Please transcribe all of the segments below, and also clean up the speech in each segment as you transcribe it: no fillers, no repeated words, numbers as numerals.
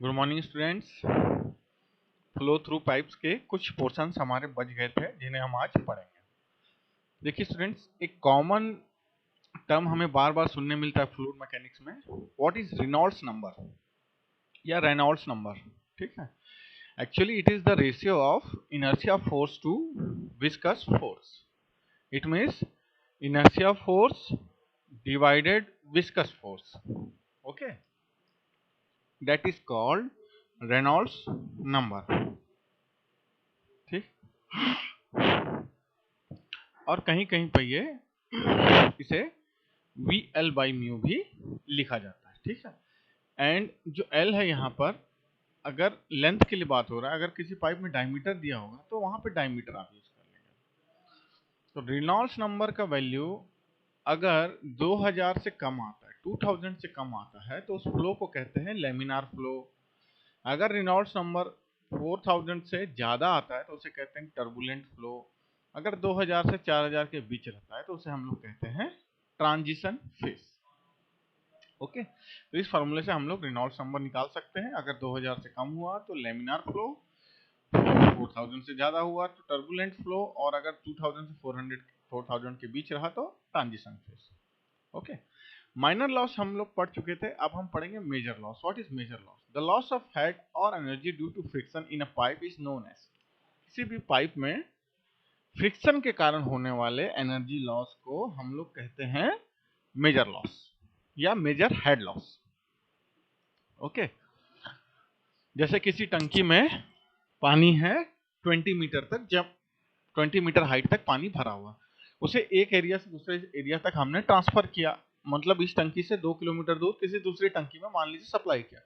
Good morning students. Flow through pipes के कुछ portions हमारे बच गए थे जिन्हें हम आज पढ़ेंगे। देखिए स्टूडेंट्स, एक कॉमन टर्म हमें बार बार सुनने मिलता है फ्लूइड मैकेनिक्स में। व्हाट इज रेनॉल्ड्स नंबर या रेनॉल्ड्स नंबर। ठीक है, actually it is the ratio of inertia force to viscous force. It means inertia force divided viscous force. Okay, that is called Reynolds number. ठीक, और कहीं कहीं पर ये इसे वी एल बाई म्यू भी लिखा जाता है। ठीक है, एंड जो एल है यहाँ पर, अगर लेंथ के लिए बात हो रहा है, अगर किसी पाइप में डायमीटर दिया होगा तो वहां पे डायमीटर आप यूज कर लेंगे। तो रेनॉल्ड्स नंबर का वैल्यू अगर 2000 से कम आता है, 2000 से कम आता है, तो उस फ्लो को कहते हैं लेमिनार फ्लो। अगर रेनॉल्ड्स नंबर 4000 से ज्यादा आता है तो उसे कहते हैं टर्बुलेंट फ्लो। अगर 2000 से 4000 के बीच रहता है तो उसे हम लोग कहते हैं ट्रांजिशन फेज। ओके, तो इस फॉर्मूले से हम लोग रेनॉल्ड्स नंबर निकाल सकते हैं। अगर 2000 से कम हुआ तो लेमिनार फ्लो, 4000 से ज्यादा हुआ तो टर्बुलेंट फ्लो, और अगर 2000 से 4000 के बीच रहा तो transition phase. Okay, minor loss हम लोग पढ़ चुके थे, अब हम पढ़ेंगे major loss. What is major loss? The loss of head और energy due to friction in a pipe is known as. किसी भी पाइप में फ्रिक्शन के कारण होने वाले एनर्जी लॉस को हम लोग कहते हैं मेजर लॉस या मेजर हेड लॉस। ओके, जैसे किसी टंकी में पानी है 20 मीटर तक, जब 20 मीटर हाइट तक पानी भरा हुआ, उसे एक एरिया से दूसरे एरिया तक हमने ट्रांसफर किया, मतलब इस टंकी से 2 किलोमीटर दूर किसी दूसरी टंकी में मान लीजिए सप्लाई किया,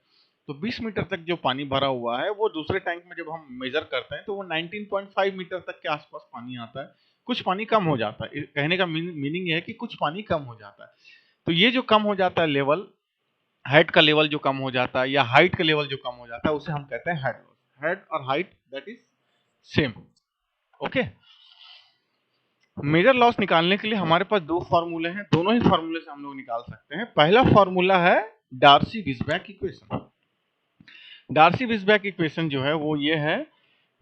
तो 20 मीटर तक जो पानी भरा हुआ है वो दूसरे टैंक में जब हम मेजर करते हैं तो वो 19.5 मीटर तक के आसपास पानी आता है। कुछ पानी कम हो जाता है, कहने का मीनिंग ये है कि कुछ पानी कम हो जाता है। तो ये जो कम हो जाता है लेवल, हेड का लेवल जो कम हो जाता है या हाइट का लेवल जो कम हो जाता है, उसे हम कहते हैं हेड लॉस। हेड और height that is same. Okay, major loss निकालने के लिए हमारे पास दो फॉर्मूले हैं, दोनों ही फॉर्मूले से हम लोग निकाल सकते हैं। पहला फॉर्मूला है डार्सी-विसबैक इक्वेशन। डार्सी-विसबैक इक्वेशन जो है वो ये है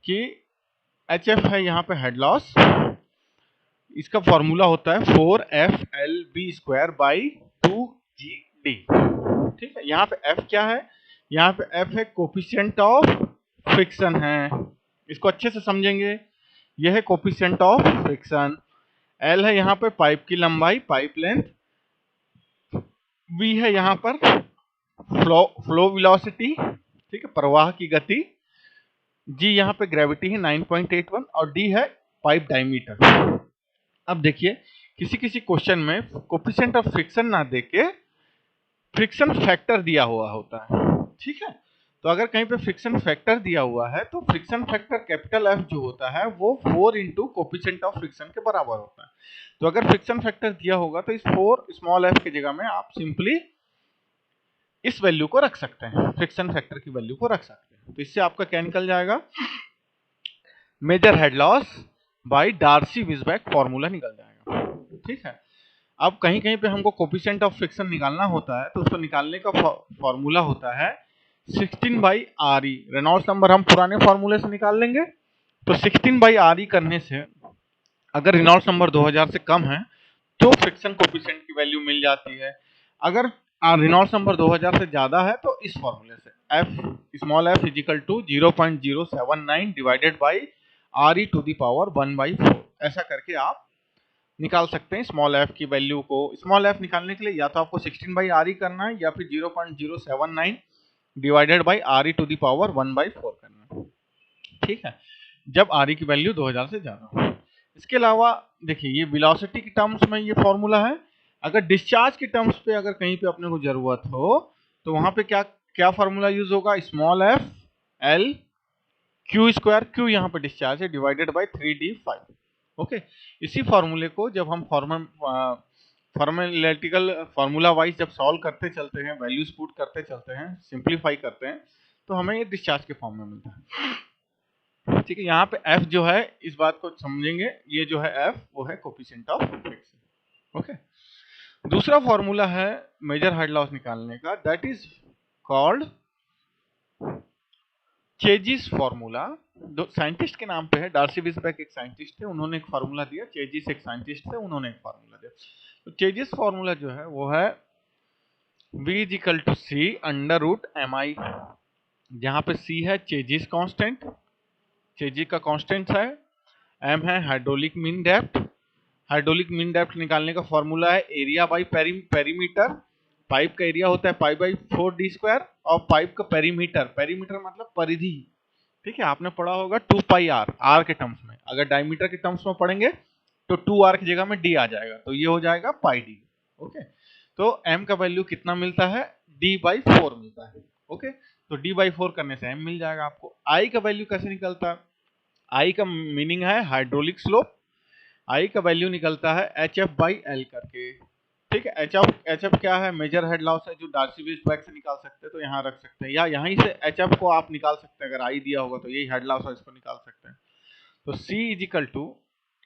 कि एच एफ है यहाँ पे हेड लॉस, इसका फॉर्मूला होता है 4FLB² बाई 2GD। ठीक है, यहाँ पे एफ क्या है? यहाँ पे एफ है कोफिशिएंट ऑफ फ्रिक्शन है, इसको अच्छे से समझेंगे। यह है कोफिशिएंट ऑफ फ्रिक्शन। एल है यहाँ पे पाइप की लंबाई, पाइप लेंथ। वी है यहाँ पर फ्लो वेलोसिटी, ठीक है, प्रवाह की गति। जी यहाँ पे ग्रेविटी है 9.81 और डी है पाइप डायमीटर। अब देखिए, किसी किसी क्वेश्चन में कोफिशिएंट ऑफ फ्रिक्शन ना देके फ्रिक्शन फैक्टर दिया हुआ होता है। ठीक है, तो अगर कहीं पे फ्रिक्शन फैक्टर दिया हुआ है तो फ्रिक्शन फैक्टर कैपिटल एफ जो होता है वो 4 इंटू कोफिशिएंट ऑफ फ्रिक्शन के बराबर होता है। तो अगर फ्रिक्शन फैक्टर दिया होगा तो इस 4 स्मॉल एफ की जगह में आप सिंपली इस वैल्यू को रख सकते हैं, फ्रिक्शन फैक्टर की वैल्यू को रख सकते हैं। तो इससे आपका क्या निकल जाएगा? Major head loss by Darcy Weisbach formula निकल जाएगा। ठीक है, अब कहीं कहीं पे हमको कोफिशिएंट ऑफ फ्रिक्शन निकालना होता है तो उसको निकालने का फॉर्मूला होता है 16/RE। रेनॉल्ड्स नंबर हम पुराने फॉर्मूले से निकाल लेंगे, तो 16/RE करने से अगर रेनॉल्ड्स नंबर 2000 से कम है तो फ्रिक्शन कोफिशिएंट की वैल्यू मिल जाती है। अगर रेनॉल्ड्स नंबर 2000 से ज्यादा है तो इस फॉर्मूले से F small F is equal to 0.079 divided by RE to the power 1/4। ऐसा करके आप निकाल सकते हैं स्मॉल एफ की वैल्यू को। स्मॉल एफ निकालने के लिए या तो आपको 16/RE करना है या फिर 0.079 divided by RE to the power 1/4 करना है। ठीक है, जब RE की वैल्यू 2000 से ज्यादा हो। इसके अलावा देखिए, ये वेलोसिटी की टर्म्स में ये फॉर्मूला है। अगर डिस्चार्ज की टर्म्स पे अगर कहीं पे अपने को जरूरत हो तो वहां पे क्या क्या फॉर्मूला यूज होगा? Small F L Q², Q यहाँ पे डिस्चार्ज है, डिवाइडेड बाई 3D5। ओके, इसी फॉर्मूले को जब हम फॉर्मेटिकल फॉर्मूला वाइज जब सॉल्व करते चलते हैं, वैल्यूज पुट करते चलते हैं, सिंप्लीफाई करते हैं, तो हमें ये डिस्चार्ज के फॉर्म में मिलता है। ठीक है, यहाँ पे F जो है, इस बात को समझेंगे, ये जो है F वो है कोफिशिएंट ऑफ फ्रिक्शन। ओके, दूसरा फॉर्मूला है मेजर हेड लॉस निकालने का, that is called chassis formula, scientist के नाम पे है, डार्सी विसबेक एक साइंटिस्ट थे, उन्होंने एक फार्मूला दिया, चेजिस एक साइंटिस्ट थे, उन्होंने एक फार्मूला दिया। तो चेजिस फार्मूला जो है वो है V is equal to C under root M I, जहां पे C है चेजिस कांस्टेंट, चेजिस का कांस्टेंट है, M है hydraulic mean depth, hydraulic mean depth निकालने का फॉर्मूला है एरिया बाई पेरीमीटर, पाइप का एरिया होता है पाई बाई 4d स्क्वायर, और पाइप का पेरीमीटर, पेरीमीटर मतलब परिधि, ठीक है, आपने पढ़ा होगा 2 पाई आर, आर के टर्म्स में, अगर डायमीटर के टर्म्स में पढ़ेंगे तो 2 आर की जगह में d आ जाएगा, तो ये हो जाएगा पाई डी। ओके, तो m का वैल्यू कितना मिलता है, d/4 मिलता है। ओके, तो d/4 करने से m मिल जाएगा आपको। i का वैल्यू कैसे निकलता है, i का मीनिंग है हाइड्रोलिक स्लोप, i का वैल्यू निकलता है hf/l करके, ठीक है। एच एफ क्या है, मेजर हेड लॉस है, जो डार्सी विसबेक से निकाल सकते हैं, तो यहाँ रख सकते हैं, या यहीं से एच एफ को आप निकाल सकते हैं, अगर आई दिया होगा तो यही हेड लॉस है, इसको निकाल सकते हैं। तो C इज इक्वल टू,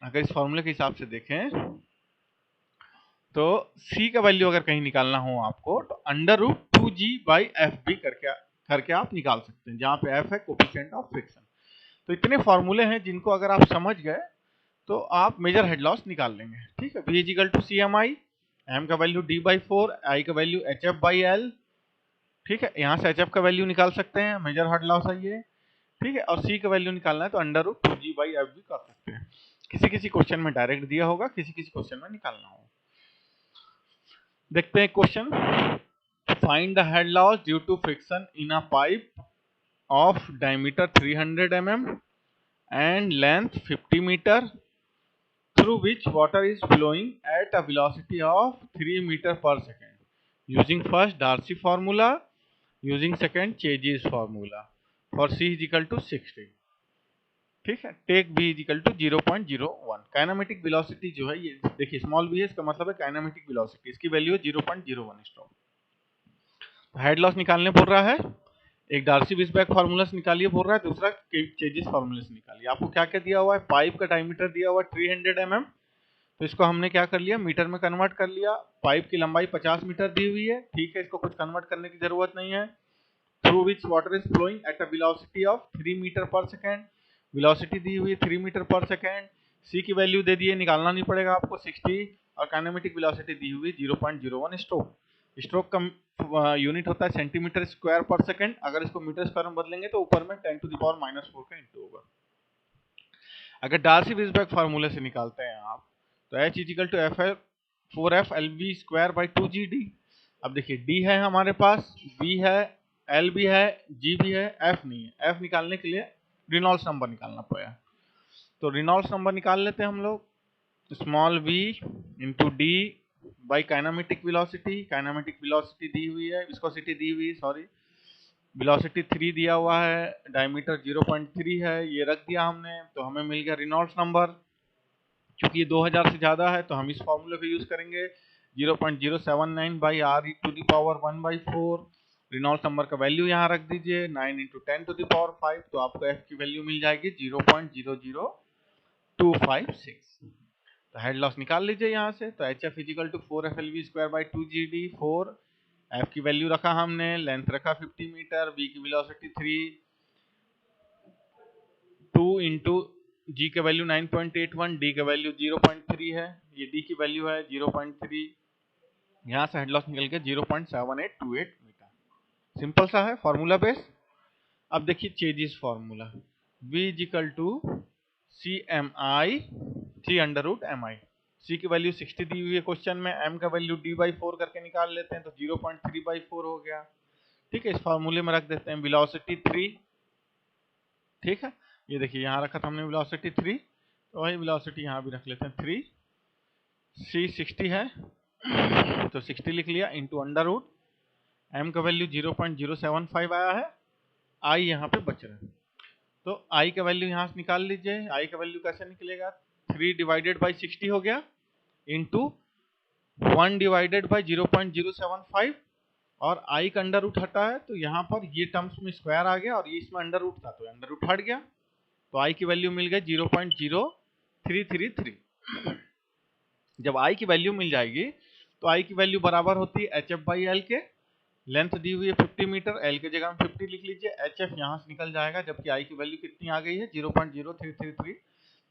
अगर इस फॉर्मूले के हिसाब से देखें तो C का वैल्यू अगर कहीं निकालना हो आपको, तो अंडर रूट 2G/FB करके आप निकाल सकते हैं, जहाँ पे F है कोफिशिएंट ऑफ फ्रिक्शन। तो इतने फॉर्मूले हैं जिनको अगर आप समझ गए तो आप मेजर हेड लॉस निकाल लेंगे, ठीक है। V is equal to CMI, m का वैल्यू d/4, i का वैल्यू hf/l, ठीक है, यहाँ से hf का वैल्यू निकाल सकते हैं, मेजर हेड लॉस है ये, ठीक है, और c का वैल्यू निकालना है तो अंडर रूट 2G/f भी कर सकते हैं। किसी किसी क्वेश्चन में डायरेक्ट दिया होगा, किसी किसी क्वेश्चन में निकालना होगा। देखते हैं question, find the head loss due to friction in a pipe of diameter 300 mm and length 50 meter through which water is flowing at a velocity of 3 meter per second, using first Darcy formula, using second Chages formula, for C is equal to 60, ठीक है। Take B is equal to 0.01, kinematic velocity जो है ये देखिए small v है, इसका मतलब है काइनेमेटिक वेलोसिटी, इसकी वैल्यू है 0.01 स्ट्रोक। हेड लॉस निकालने बोल रहा है, एक डार्सी विसबेक फार्मूला से निकालिए बोल रहा है, दूसरा चेजिस फार्मूला से निकालिए। आपको क्या क्या दिया हुआ है, पाइप का डायमीटर दिया हुआ है 300 mm, तो इसको हमने क्या कर लिया, मीटर में कन्वर्ट कर लिया। पाइप की लंबाई 50 मीटर दी हुई है, ठीक है, इसको कुछ कन्वर्ट करने की जरूरत नहीं है। Through which water is flowing at a velocity of 3 metre per second, velocity दी हुई है 3 मीटर पर सेकेंड, सी की वैल्यू दे दिए, निकालना नहीं पड़ेगा आपको 60, और काइनेमेटिक वेलोसिटी दी हुई 0.01 स्ट्रोक। स्ट्रोक का यूनिट होता है सेंटीमीटर स्क्वायर पर सेकेंड, अगर इसको मीटर स्क्वायर में बदलेंगे तो ऊपर में 10⁻⁻⁴ का इंटू होगा। अगर डार्सी विसबेक फार्मूले से निकालते हैं आप, तो H is equal to F4F/LV²/2GD। अब देखिए D है हमारे पास, B है, L भी है, G भी है, F नहीं है। F निकालने के लिए रेनॉल्ड्स नंबर निकालना पड़ेगा, तो रेनॉल्ड्स नंबर निकाल लेते हैं हम लोग, small v into D by kinematic velocity, kinematic velocity दी हुई है, विस्कोसिटी दी हुई है, सॉरी, वेलोसिटी 3 दिया हुआ है, डायमीटर 0.3 है, ये रख दिया हमने, तो हमें मिल गया रेनॉल्ड्स नंबर। क्योंकि ये 2000 से ज़्यादा है तो हम इस फॉर्मूले को यूज़ करेंगे, 0.079/r⁴ रेनॉल्ड्स नंबर का वैल्यू यहाँ रख दीजिए, 9 × 10⁵, तो आपको f की वैल्यू मिल जाएगी 0.00256। तो हेड लॉस निकाल लीजिए यहाँ से, तो HF = 4FLV²/2GD, 4 f की वैल्यू रखा हमने, लेंथ रखा 50 मीटर, v की वेलोसिटी 3, 2 इंटू g का वैल्यू 9.81, d का वैल्यू 0.3 है, ये d की वैल्यू है 0.3, यहाँ से हेड लॉस निकल के 0.7828 मीटर। सिंपल सा है फॉर्मूला बेस। अब देखिए chassis formula, v = CMI 3√MI, c की वैल्यू 60 दी हुई है क्वेश्चन में, m का वैल्यू d/4 करके निकाल लेते हैं, तो 0.3/4 हो गया, ठीक है। इस फॉर्मूले में रख देते हैं वेलोसिटी 3, ठीक है, ये देखिए यहाँ रखा था हमने वेलोसिटी 3, तो वही वेलोसिटी यहाँ भी रख लेते हैं 3, c 60 है तो 60 लिख लिया, इंटू अंडर रूट, m का वैल्यू 0.075 आया है, i यहाँ पे बच रहा है, तो i का वैल्यू यहाँ से निकाल लीजिए। i का वैल्यू कैसे निकलेगा, 3/60 हो गया, इंटू 1/0.075, और i का अंडर रूट हटा है, तो यहाँ पर ये टर्म्स में स्क्वायर आ गया, और ये इसमें अंडर रूट था तो अंडर रूट हट गया, तो i की वैल्यू मिल गई 0.0333। जब i की वैल्यू मिल जाएगी तो i की वैल्यू बराबर होती है hf/l के, लेंथ दी हुई है 50 मीटर, एल की जगह में 50 लिख लीजिए, एच एफ यहाँ से निकल जाएगा, जबकि आई की वैल्यू कितनी आ गई है 0.0333,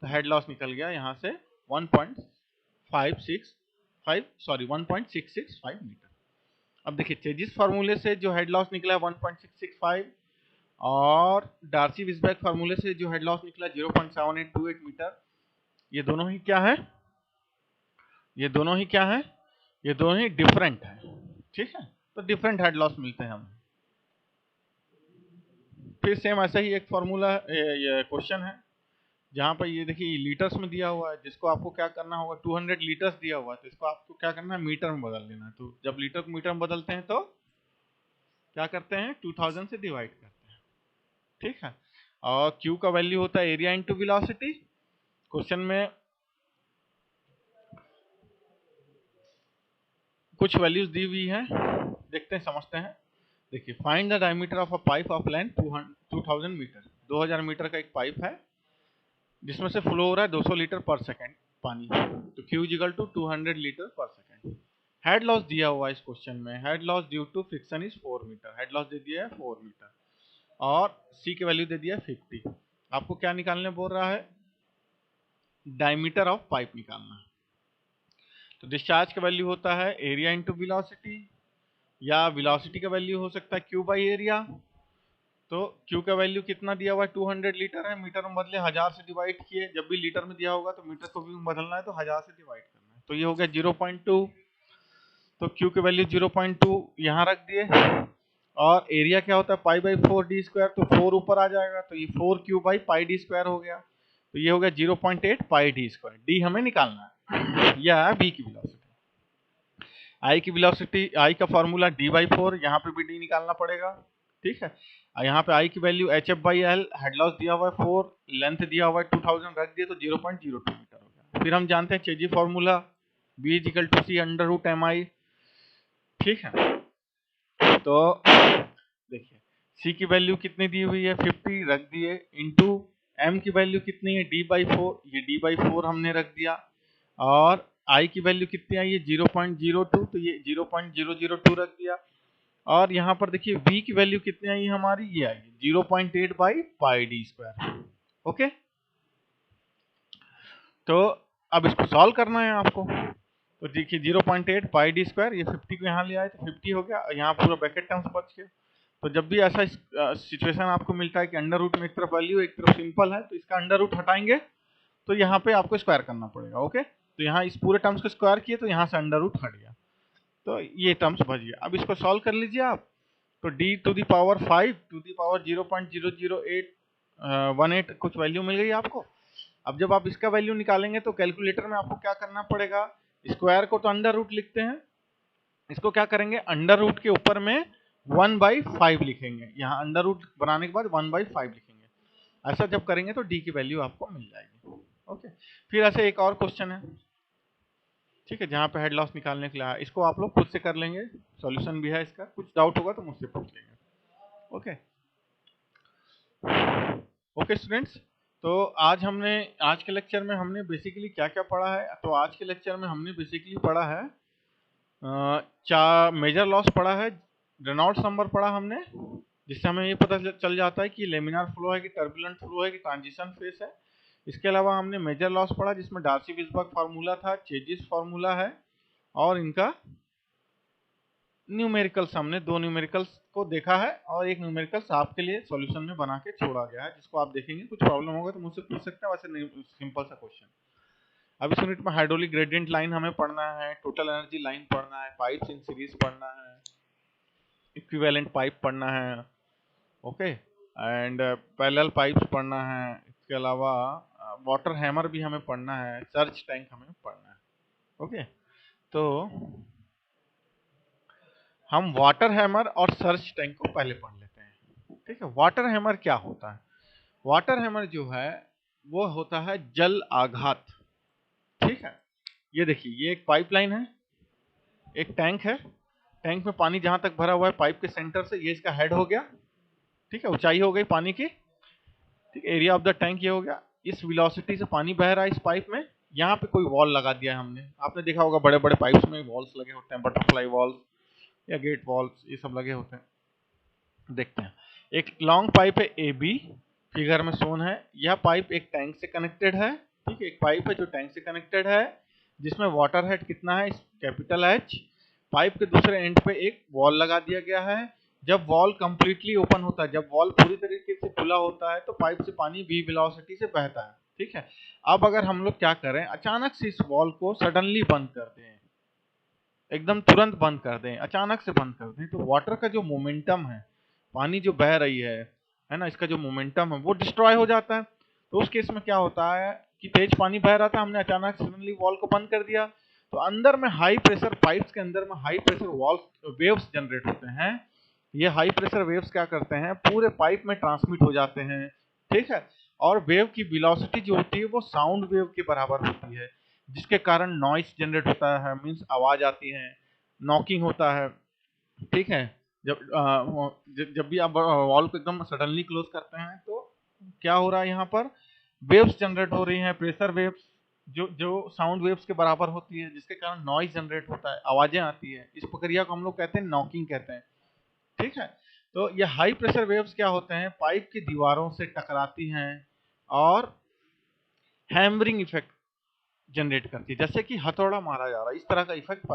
तो हेड लॉस निकल गया यहाँ से 1.665 मीटर। अब देखिए चेजिस फार्मूले से जो हेड लॉस निकला है 1.665 और डार्सी-विसबेक फार्मूले से जो हेड लॉस निकला 0.7828 मीटर, ये दोनों ही क्या है, ये दोनों ही डिफरेंट है, ठीक है। तो डिफरेंट हेड लॉस मिलते हैं हमें। फिर सेम ऐसा ही एक फार्मूला ये क्वेश्चन है जहां पर ये देखिए लीटर्स में दिया हुआ है, जिसको आपको क्या करना होगा, 200 लीटर्स दिया हुआ है, तो इसको आपको क्या करना है, मीटर में बदल देना है। तो जब लीटर को मीटर में बदलते हैं तो क्या करते हैं, 2000 से डिवाइड करते हैं, ठीक है। और Q का वैल्यू होता है एरिया इंटू वेलोसिटी। क्वेश्चन में कुछ वैल्यूज दी हुई है, देखते हैं समझते हैं। देखिए find the diameter of a pipe of length 2000 metre, 2000 metre का एक पाइप है जिसमें से फ्लो हो रहा है 200 लीटर पर सेकेंड पानी, तो Q इक्वल टू 200 लीटर पर सेकेंड। हेड लॉस दिया हुआ है इस क्वेश्चन में, head loss due to friction is 4 metre, head loss दे दिया है 4 मीटर और C की वैल्यू दे दिया है 50। आपको क्या निकालने बोल रहा है, डायमीटर ऑफ पाइप निकालना है। तो डिस्चार्ज का वैल्यू होता है एरिया इंटू वेलोसिटी, या वेलोसिटी का वैल्यू हो सकता है Q बाई एरिया। तो Q का वैल्यू कितना दिया हुआ है, 200 लीटर है, मीटर में बदले 1000 से डिवाइड किए, जब भी लीटर में दिया होगा तो मीटर को भी बदलना है तो 1000 से डिवाइड करना है, तो ये हो गया 0.2। तो Q की वैल्यू 0.2 यहाँ रख दिए, और एरिया क्या होता है पाई बाई 4 डी स्क्वायर, तो 4 ऊपर आ जाएगा, तो ये 4Q by pi D square हो गया, तो ये हो गया 0.8 पाई डी स्क्वायर। डी हमें निकालना है, यह है बी की वेलोसिटी। आई की वेलोसिटी, आई का फॉर्मूला d/4, यहाँ पे भी डी निकालना पड़ेगा, ठीक है। यहाँ पे आई की वैल्यू hf/l, हेड लॉस दिया हुआ है 4, लेंथ दिया हुआ है 2000, रख दिए तो 0.02 मीटर हो गया। फिर हम जानते हैं चेजी फॉर्मूला B = C √mi, ठीक है। तो देखिए C की वैल्यू कितनी दी हुई है 50, रख दिए, इंटू M की वैल्यू कितनी है d/4, ये d/4 हमने रख दिया, और I की वैल्यू कितनी आई है 0.02, तो ये 0.002 रख दिया, और यहाँ पर देखिए V की वैल्यू कितनी आई है हमारी, ये आई 0.8 by pi D square, okay. तो अब इसको सॉल्व करना है आपको, तो देखिए 0.8 पाई डी स्क्वायर, ये 50 को यहाँ ले आए तो 50 हो गया, यहाँ पूरा ब्रैकेट टर्म्स बच गया। तो जब भी ऐसा सिचुएशन आपको मिलता है कि अंडर रूट में एक तरफ वैल्यू एक तरफ सिंपल है, तो इसका अंडर रूट हटाएंगे तो यहाँ पे आपको स्क्वायर करना पड़ेगा, ओके। तो यहाँ इस पूरे टर्म्स को स्क्वायर किए तो यहाँ से अंडर रूट हट गया, तो ये टर्म्स बच गया। अब इसको सॉल्व कर लीजिए आप, तो d to the power 5 to the power 0.00818 कुछ वैल्यू मिल गई आपको। अब जब आप इसका वैल्यू निकालेंगे तो कैलकुलेटर में आपको क्या करना पड़ेगा, स्क्वायर को तो अंडर रूट लिखते हैं, इसको क्या करेंगे अंडर रूट के ऊपर में 1/5 लिखेंगे, यहाँ अंडर रूट बनाने के बाद 1/5 लिखेंगे। ऐसा जब करेंगे तो d की वैल्यू आपको मिल जाएगी, ओके। फिर ऐसे एक और क्वेश्चन है, ठीक है, जहाँ पे हेड लॉस निकालने के लिए है, इसको आप लोग खुद से कर लेंगे, सॉल्यूशन भी है इसका, कुछ डाउट होगा तो मुझसे पूछ लेंगे, ओके। ओके स्टूडेंट्स, तो आज के लेक्चर में हमने बेसिकली क्या क्या पढ़ा है, तो आज के लेक्चर में हमने बेसिकली पढ़ा है मेजर लॉस पढ़ा है, रेनॉल्ड्स नंबर पढ़ा हमने, जिससे हमें ये पता चल जाता है कि लेमिनार फ्लो है कि टर्बुलेंट फ्लो है कि ट्रांजिशन फेस है। इसके अलावा हमने मेजर लॉस पढ़ा जिसमें डार्सी-विसबर्ग फार्मूला था, चेजिस फार्मूला है, और इनका न्यूमेरिकल्स, हमने 2 न्यूमेरिकल्स को देखा है और एक न्यूमेरिकल्स आपके लिए सॉल्यूशन में बना के छोड़ा गया है, जिसको आप देखेंगे, कुछ प्रॉब्लम होगा तो मुझसे पूछ सकते हैं, वैसे सिंपल सा क्वेश्चन। अब इस यूनिट में हाइड्रोलिक ग्रेडियंट लाइन हमें पढ़ना है, टोटल एनर्जी लाइन पढ़ना है, पाइप्स इन सीरीज पढ़ना है, इक्विवेलेंट पाइप पढ़ना है, ओके, एंड पैरेलल पाइप्स पढ़ना है। इसके अलावा वाटर हैमर भी हमें पढ़ना है, सर्च टैंक हमें पढ़ना है, ओके। तो हम वाटर हैमर और सर्च टैंक को पहले पढ़ लेते हैं, ठीक है। वाटर हैमर क्या होता है, वाटर हैमर जो है वो होता है जल आघात, ठीक है। ये देखिए ये एक पाइपलाइन है, एक टैंक है, टैंक में पानी जहां तक भरा हुआ है पाइप के सेंटर से, ये इसका हेड हो गया, ठीक है, ऊंचाई हो गई पानी की, ठीक, एरिया ऑफ द टैंक ये हो गया। इस वेलोसिटी से पानी बह रहा है इस पाइप में, यहाँ पे कोई वॉल लगा दिया है हमने, आपने देखा होगा बड़े बड़े पाइप्स में वॉल्स लगे होते हैं, बटरफ्लाई वॉल्स, या गेट वॉल्व्स ये सब लगे होते हैं। देखते हैं, एक लॉन्ग पाइप है ए बी, फिगर में शोन है। यह पाइप एक टैंक से कनेक्टेड है, ठीक है, एक पाइप है जो टैंक से कनेक्टेड है, जिसमें वाटर हेड कितना है, कैपिटल एच। पाइप के दूसरे एंड पे एक वॉल लगा दिया गया है। जब वॉल कंप्लीटली ओपन होता है, जब वॉल पूरी तरीके से खुला होता है, तो पाइप से पानी v वेलोसिटी से बहता है, ठीक है। अब अगर हम लोग क्या करें, अचानक से इस वॉल को सडनली बंद कर दें, एकदम तुरंत बंद कर दें, अचानक से बंद कर दें, तो वाटर का जो मोमेंटम है, पानी जो बह रही है ना, इसका जो मोमेंटम है वो डिस्ट्रॉय हो जाता है। तो उस केस में क्या होता है कि तेज पानी बह रहा था, हमने अचानक सडनली वॉल को बंद कर दिया, तो अंदर में हाई प्रेशर, पाइप्स के अंदर में high pressure valve waves generate होते हैं। ये हाई प्रेशर वेव्स क्या करते हैं, पूरे पाइप में ट्रांसमिट हो जाते हैं, ठीक है। और वेव की वेलोसिटी जो होती है वो साउंड वेव के बराबर होती है, जिसके कारण नॉइस जनरेट होता है, मींस आवाज आती है, नॉकिंग होता है, ठीक है। जब भी आप वॉल को एकदम सडनली क्लोज करते हैं तो क्या हो रहा है, यहाँ पर वेव्स जनरेट हो रही हैं, प्रेशर वेव्स जो साउंड वेव्स के बराबर होती है, जिसके कारण नॉइज जनरेट होता है, आवाजें आती है। इस प्रक्रिया को हम लोग कहते हैं नॉकिंग कहते हैं, ठीक है। तो ये हाई प्रेशर वेव्स क्या होते हैं, पाइप की दीवारों से टकराती हैं और हैमरिंग इफेक्ट जनरेट करती है, जैसे कि हथौड़ा मारा जा रहा है, इस तरह का इफेक्ट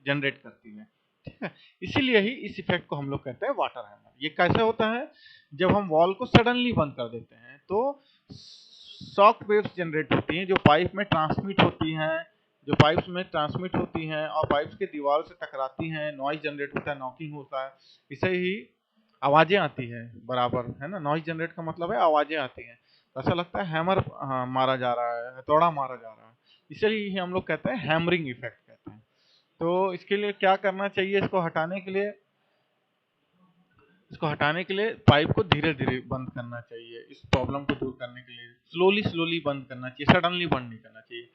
जनरेट करती है, ठीक है। इसीलिए ही इस इफेक्ट को हम लोग कहते हैं वाटर हैमर। ये कैसे होता है, जब हम वॉल को सडनली बंद कर देते हैं तो शॉक वेव्स जनरेट होती हैं, जो पाइप में ट्रांसमिट होती हैं, जो पाइप्स में ट्रांसमिट होती हैं और पाइप्स के दीवार से टकराती हैं, नॉइज जनरेट होता है, नॉकिंग होता है, इसे ही आवाजें आती है बराबर, है ना। नॉइज जनरेट का मतलब है आवाजें आती हैं, तो ऐसा लगता है हैमर मारा जा रहा है, हथौड़ा मारा जा रहा है, इसलिए हम लोग कहते हैं हैमरिंग इफेक्ट कहते हैं। तो इसके लिए क्या करना चाहिए, इसको हटाने के लिए पाइप को धीरे धीरे बंद करना चाहिए। इस प्रॉब्लम को दूर करने के लिए स्लोली बंद करना चाहिए, सडनली बंद नहीं करना चाहिए।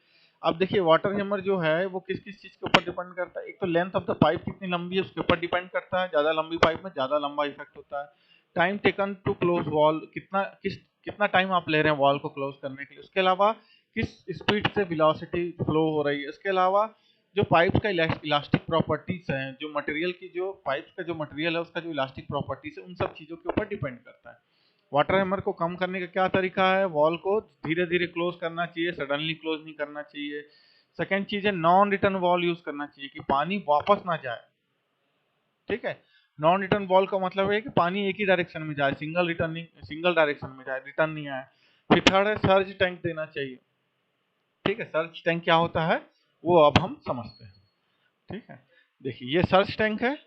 अब देखिए, वाटर हैमर जो है वो किस किस चीज के ऊपर डिपेंड करता है, एक तो लेंथ ऑफ द पाइप कितनी लंबी है उसके ऊपर डिपेंड करता है, ज्यादा लंबी पाइप में ज्यादा लंबा इफेक्ट होता है। Time taken to close valve, कितना टाइम आप ले रहे हैं वॉल को क्लोज करने के लिए, उसके अलावा किस स्पीड से वेलोसिटी फ्लो हो रही है, इसके अलावा जो पाइप का इलास्टिक प्रॉपर्टीज हैं, जो मटेरियल की, जो पाइप का जो मटेरियल है उसका जो इलास्टिक प्रॉपर्टीज है, उन सब चीजों के ऊपर डिपेंड करता है। वाटर हैमर को कम करने का क्या तरीका है, वॉल को धीरे धीरे क्लोज करना चाहिए, सडनली क्लोज नहीं करना चाहिए। सेकेंड चीज है नॉन रिटर्न वॉल यूज करना चाहिए, कि पानी वापस ना जाए, ठीक है। नॉन रिटर्न वॉल का मतलब है कि पानी एक ही डायरेक्शन में जाए, सिंगल डायरेक्शन में जाए, रिटर्न नहीं आए। फिर थर्ड है सर्ज टैंक देना चाहिए, ठीक है। सर्ज टैंक क्या होता है वो अब हम समझते हैं, ठीक है। देखिए, ये सर्ज टैंक है,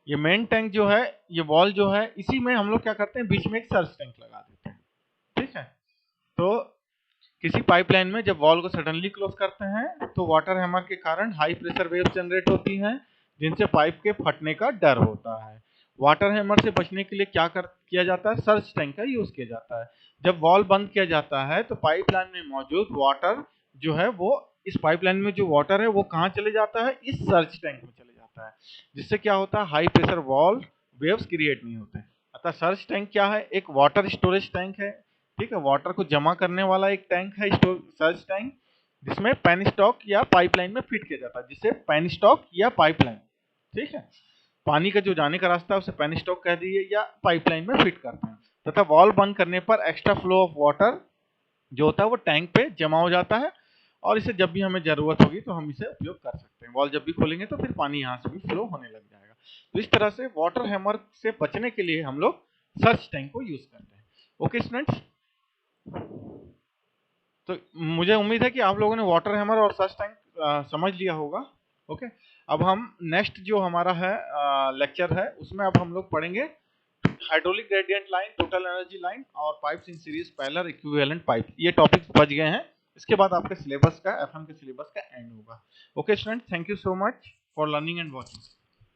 ये मेन टैंक जो है, ये वॉल जो है, इसी में हम लोग क्या करते हैं, बीच में एक सर्ज टैंक लगा देते हैं, ठीक है। तो किसी पाइपलाइन में जब वॉल को सडनली क्लोज करते हैं तो वाटर हैमर के कारण हाई प्रेशर वेव्स जनरेट होती हैं, जिनसे पाइप के फटने का डर होता है। वाटर हैमर से बचने के लिए किया जाता है, सर्ज टैंक का यूज किया जाता है। जब वॉल बंद किया जाता है तो पाइपलाइन में मौजूद वाटर जो है वो, इस पाइपलाइन में जो वाटर है वो कहाँ चले जाता है, इस सर्ज टैंक में चले जाता है, जिससे क्या होता है, high pressure wall waves create नहीं होते। अतः सर्ज टैंक क्या है, एक वाटर स्टोरेज टैंक है, ठीक है। वाटर को जमा करने वाला एक टैंक है सर्ज टैंक, जिसमें पेनस्टॉक या पाइपलाइन में फिट किया जाता है, जिसे पेनस्टॉक या पाइपलाइन, ठीक है। पानी का जो जाने का रास्ता है उसे पेनस्टॉक कह दिए या पाइपलाइन में फिट करते हैं, तथा वॉल बंद करने पर एक्स्ट्रा फ्लो ऑफ वाटर जो होता है वो टैंक पे जमा हो जाता है, और इसे जब भी हमें जरूरत होगी तो हम इसे उपयोग कर सकते हैं। वॉल जब भी खोलेंगे तो फिर पानी यहाँ से भी फ्लो होने लग जाएगा। तो इस तरह से वाटर हैमर से बचने के लिए हम लोग सर्ज टैंक को यूज करते हैं। ओके स्टूडेंट्स, तो मुझे उम्मीद है कि आप लोगों ने वाटर हैमर और सर्ज टैंक समझ लिया होगा। ओके, अब हम नेक्स्ट जो हमारा है लेक्चर है, उसमें अब हम लोग पढ़ेंगे hydraulic gradient line, total energy line और pipes in series parallel equivalent pipe. ये टॉपिक्स बच गए हैं, इसके बाद आपके सिलेबस का, एफएम के सिलेबस का एंड होगा। Okay student, thank you so much for learning and watching.